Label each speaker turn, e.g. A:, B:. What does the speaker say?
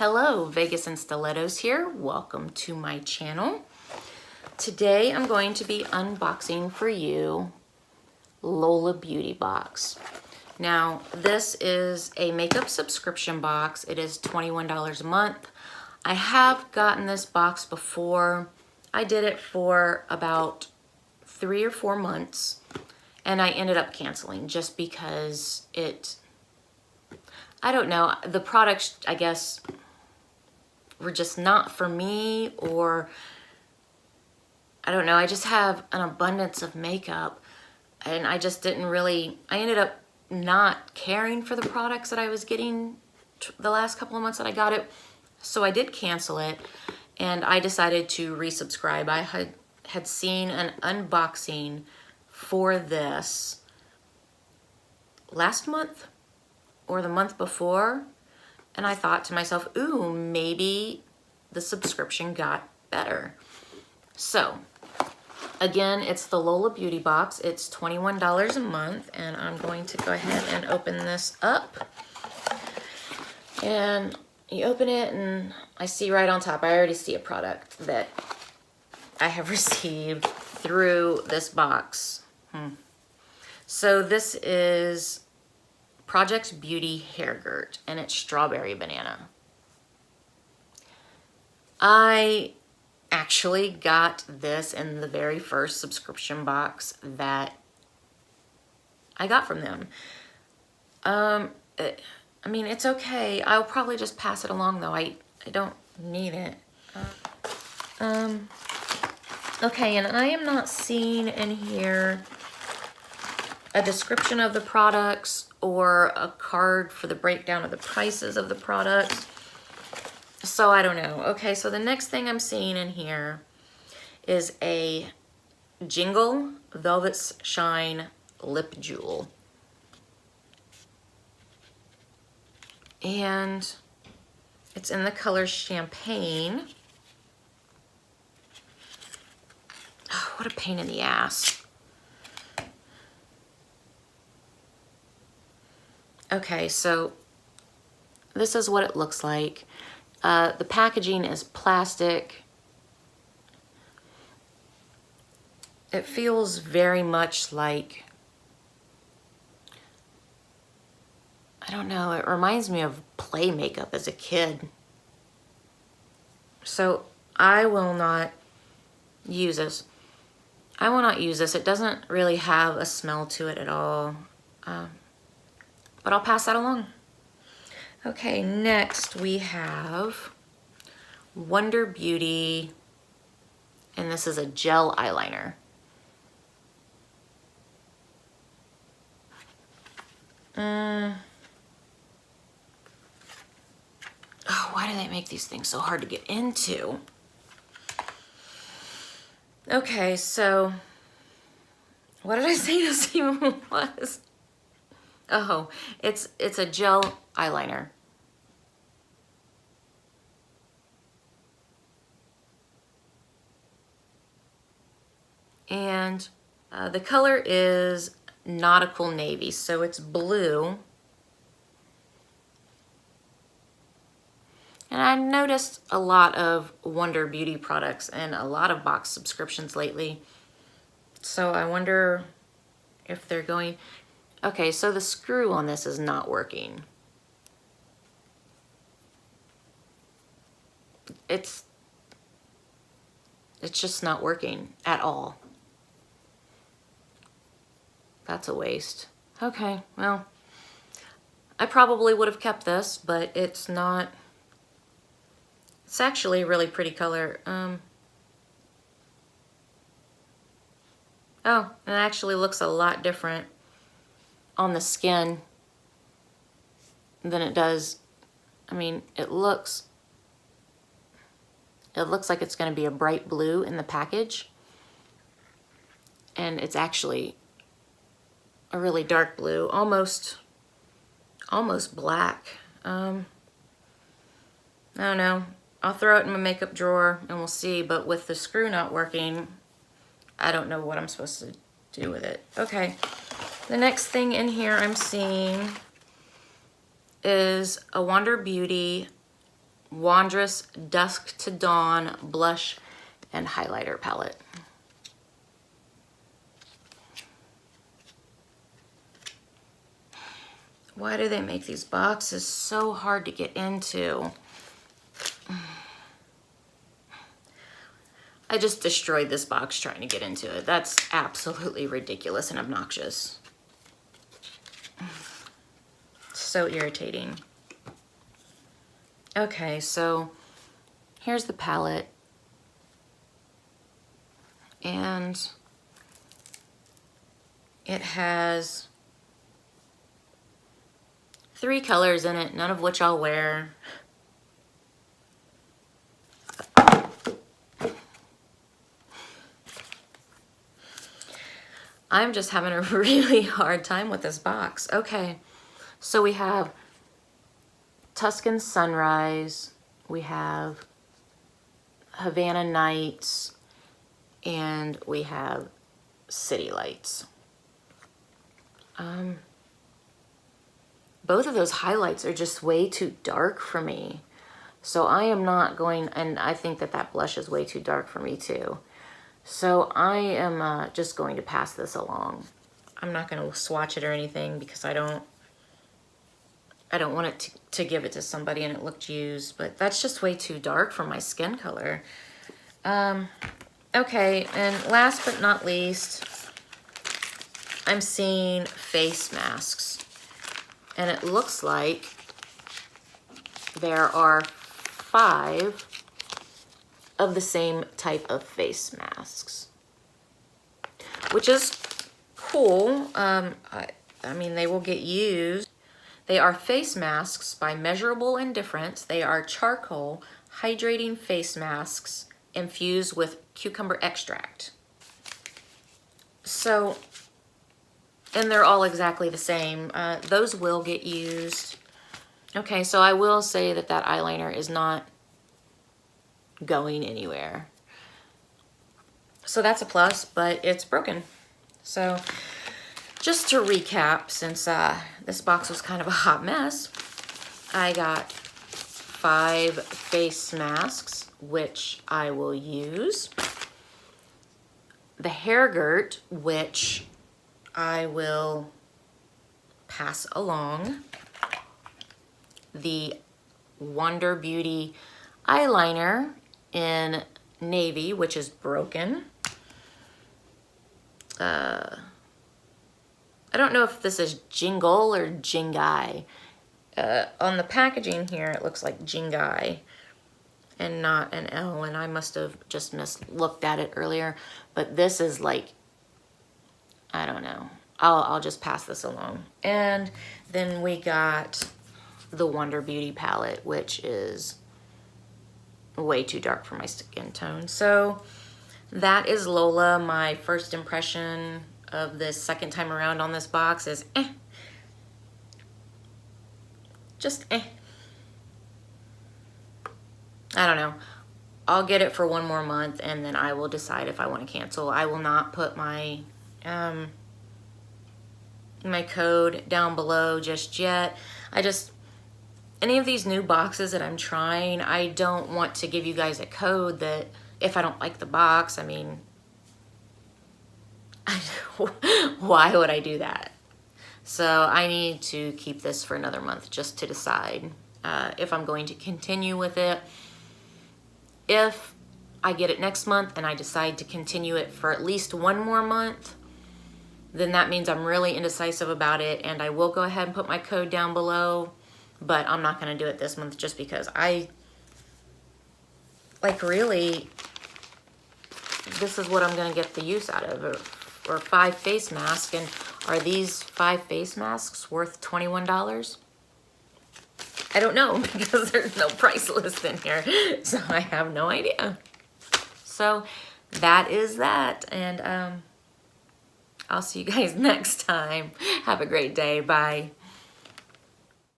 A: Hello, Vegas and Stilettos here. Welcome to my channel. Today I'm going to be unboxing for you Lola Beauty Box. Now, this is a makeup subscription box. It is $21 a month. I have gotten this box before. I did it for about 3 or 4 months and I ended up canceling just because I don't know, the products, I guess, were just not for me, or I don't know, I just have an abundance of makeup and I just didn't really, I ended up not caring for the products that I was getting the last couple of months that I got it. So I did cancel it and I decided to resubscribe. I had seen an unboxing for this last month or the month before, and I thought to myself, ooh, maybe the subscription got better. So again, it's the Lola Beauty Box. It's $21 a month, and I'm going to go ahead and open this up. And you open it and I see right on top, I already see a product that I have received through this box. So this is Project Beauty Hair Gurt, and it's strawberry banana. I actually got this in the very first subscription box that I got from them. I mean, it's okay. I'll probably just pass it along though. I don't need it. Okay, and I am not seeing in here a description of the products or a card for the breakdown of the prices of the products. So I don't know. Okay, so the next thing I'm seeing in here is a Jingle Velvet Shine Lip Jewel. And it's in the color Champagne. Oh, what a pain in the ass. Okay, so this is what it looks like. The packaging is plastic. It feels very much like, I don't know, it reminds me of play makeup as a kid. So I will not use this. I will not use this. It doesn't really have a smell to it at all. But I'll pass that along. Okay, next we have Wonder Beauty, and this is a gel eyeliner. Oh, why do they make these things so hard to get into? Okay, so what did I say this even was? Oh, it's a gel eyeliner. And the color is Nautical Navy, so it's blue. And I've noticed a lot of Wonder Beauty products and a lot of box subscriptions lately. So I wonder if they're going... Okay, so the screw on this is not working. It's just not working at all. That's a waste. Okay, well, I probably would have kept this, but it's not... It's actually a really pretty color. Oh, it actually looks a lot different on the skin than it does. I mean, it looks like it's going to be a bright blue in the package, and it's actually a really dark blue, almost black. I don't know. I'll throw it in my makeup drawer and we'll see, but with the screw not working, I don't know what I'm supposed to do with it. Okay. The next thing in here I'm seeing is a Wonder Beauty Wondrous Dusk to Dawn Blush and Highlighter Palette. Why do they make these boxes so hard to get into? I just destroyed this box trying to get into it. That's absolutely ridiculous and obnoxious. So irritating. Okay, so here's the palette. And it has 3 colors in it, none of which I'll wear. I'm just having a really hard time with this box. Okay, so we have Tuscan Sunrise, we have Havana Nights, and we have City Lights. Both of those highlights are just way too dark for me. So I am not going, and I think that that blush is way too dark for me too. So I am just going to pass this along. I'm not going to swatch it or anything because I don't want it to give it to somebody and it looked used, but that's just way too dark for my skin color. Okay, and last but not least, I'm seeing face masks. And it looks like there are 5 of the same type of face masks, which is cool. I mean, they will get used. They are face masks by Measurable Indifference. They are charcoal hydrating face masks infused with cucumber extract. So, and they're all exactly the same. Those will get used. Okay, so I will say that that eyeliner is not going anywhere. So that's a plus, but it's broken. So just to recap, since this box was kind of a hot mess, I got 5 face masks, which I will use. The hair girt, which I will pass along. The Wonder Beauty eyeliner in navy, which is broken. I don't know if this is Jingle or Jingai. On the packaging here, it looks like Jingai and not an L, and I must have just looked at it earlier, but this is like, I don't know. I'll just pass this along. And then we got the Wonder Beauty palette, which is way too dark for my skin tone. So that is Lola. My first impression of this second time around on this box is just I don't know. I'll get it for 1 more month and then I will decide if I want to cancel. I will not put my my code down below just yet. Any of these new boxes that I'm trying, I don't want to give you guys a code that if I don't like the box, I mean, why would I do that? So I need to keep this for another month just to decide if I'm going to continue with it. If I get it next month and I decide to continue it for at least 1 more month, then that means I'm really indecisive about it, and I will go ahead and put my code down below, but I'm not going to do it this month just because really, this is what I'm going to get the use out of, or 5 face masks, and are these 5 face masks worth $21? I don't know, because there's no price list in here, so I have no idea. So that is that, and I'll see you guys next time. Have a great day. Bye.